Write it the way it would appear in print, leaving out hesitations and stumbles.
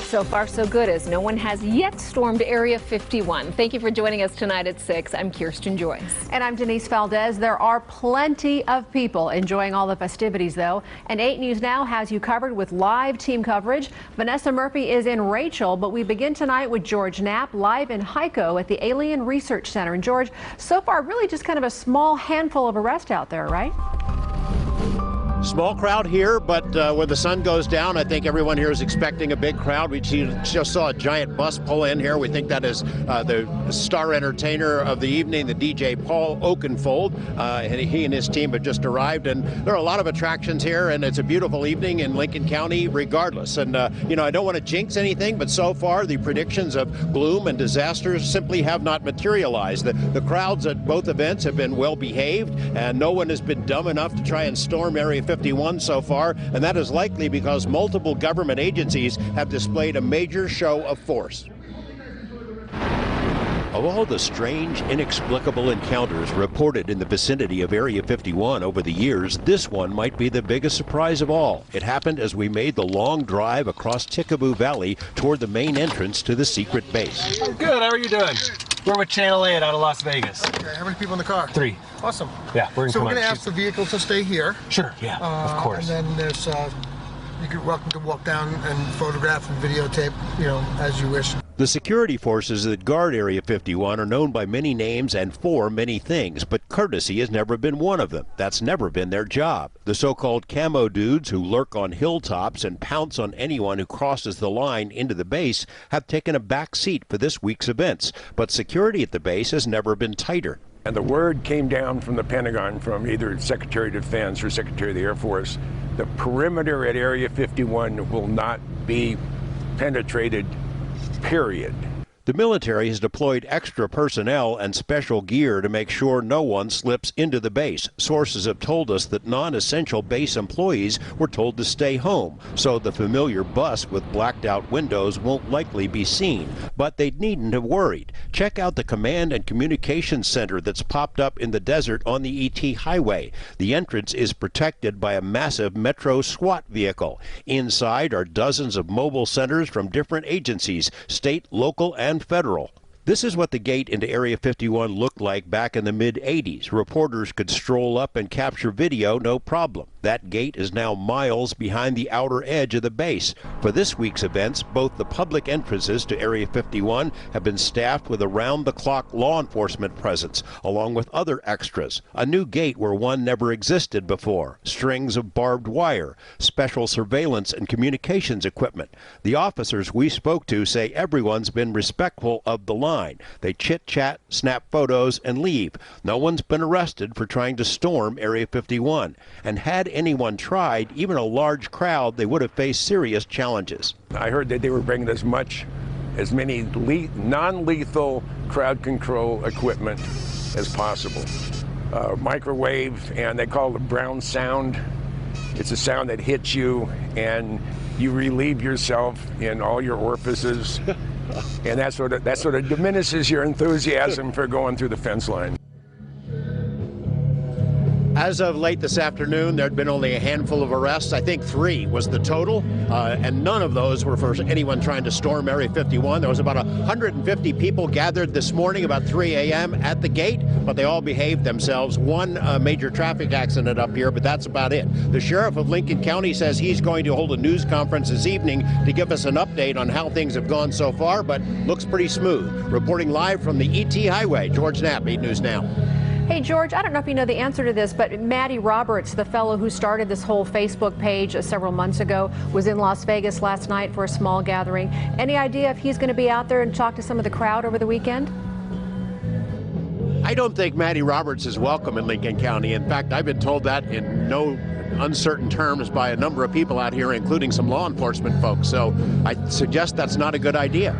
So far, so good, as no one has yet stormed Area 51. Thank you for joining us tonight at 6. I'm Kirsten Joyce. And I'm Denise Valdez. There are plenty of people enjoying all the festivities, though. And 8 News Now has you covered with live team coverage. Vanessa Murphy is in Rachel, but we begin tonight with George Knapp live in Hyco at the Alien Research Center. And George, so far, really just kind of a small handful of arrests out there, right? Small crowd here, but when the sun goes down, I think everyone here is expecting a big crowd. We just saw a giant bus pull in here. We think that is the star entertainer of the evening, the DJ Paul Oakenfold. He and his team have just arrived, and there are a lot of attractions here, and it's a beautiful evening in Lincoln County regardless. And, I don't want to jinx anything, but so far the predictions of gloom and disasters simply have not materialized. The crowds at both events have been well behaved, and no one has been dumb enough to try and storm Area 51 so far, and that is likely because multiple government agencies have displayed a major show of force. Of all the strange, inexplicable encounters reported in the vicinity of Area 51 over the years, this one might be the biggest surprise of all. It happened as we made the long drive across Tickaboo Valley toward the main entrance to the secret base. Good, how are you doing? We're with Channel 8 out of Las Vegas. Okay, how many people in the car? 3. Awesome. Yeah, we're going to ask the vehicle to stay here. Sure, yeah, of course. And then there's, you're welcome to walk down and photograph and videotape, as you wish. The security forces that guard Area 51 are known by many names and for many things, but courtesy has never been one of them. That's never been their job. The so-called camo dudes who lurk on hilltops and pounce on anyone who crosses the line into the base have taken a back seat for this week's events, but security at the base has never been tighter. And the word came down from the Pentagon, from either Secretary of Defense or Secretary of the Air Force. The perimeter at Area 51 will not be penetrated, period. The military has deployed extra personnel and special gear to make sure no one slips into the base. Sources have told us that non-essential base employees were told to stay home, so the familiar bus with blacked-out windows won't likely be seen. But they needn't have worried. Check out the command and communications center that's popped up in the desert on the ET highway. The entrance is protected by a massive Metro SWAT vehicle. Inside are dozens of mobile centers from different agencies, state, local, and federal. This is what the gate into Area 51 looked like back in the mid-'80s. Reporters could stroll up and capture video, no problem. That gate is now miles behind the outer edge of the base. For this week's events, both the public entrances to Area 51 have been staffed with around-the-clock law enforcement presence, along with other extras. A new gate where one never existed before, strings of barbed wire, special surveillance and communications equipment. The officers we spoke to say everyone's been respectful of the line. They chit-chat, snap photos, and leave. No one's been arrested for trying to storm Area 51. And had anyone tried, even a large crowd, they would have faced serious challenges. I heard that they were bringing as many non-lethal crowd control equipment as possible. Microwave, and they call it brown sound. It's a sound that hits you, and you relieve yourself in all your orifices. And that sort of diminishes your enthusiasm for going through the fence line. As of late this afternoon, there had been only a handful of arrests. I think 3 was the total, and none of those were for anyone trying to storm Area 51. There was about 150 people gathered this morning about 3 a.m. at the gate, but they all behaved themselves. One major traffic accident up here, but that's about it. The sheriff of Lincoln County says he's going to hold a news conference this evening to give us an update on how things have gone so far, but looks pretty smooth. Reporting live from the ET Highway, George Knapp, 8 News Now. Hey, George, I don't know if you know the answer to this, but Maddie Roberts, the fellow who started this whole Facebook page several months ago, was in Las Vegas last night for a small gathering. Any idea if he's going to be out there and talk to some of the crowd over the weekend? I don't think Maddie Roberts is welcome in Lincoln County. In fact, I've been told that in no uncertain terms by a number of people out here, including some law enforcement folks. So I suggest that's not a good idea.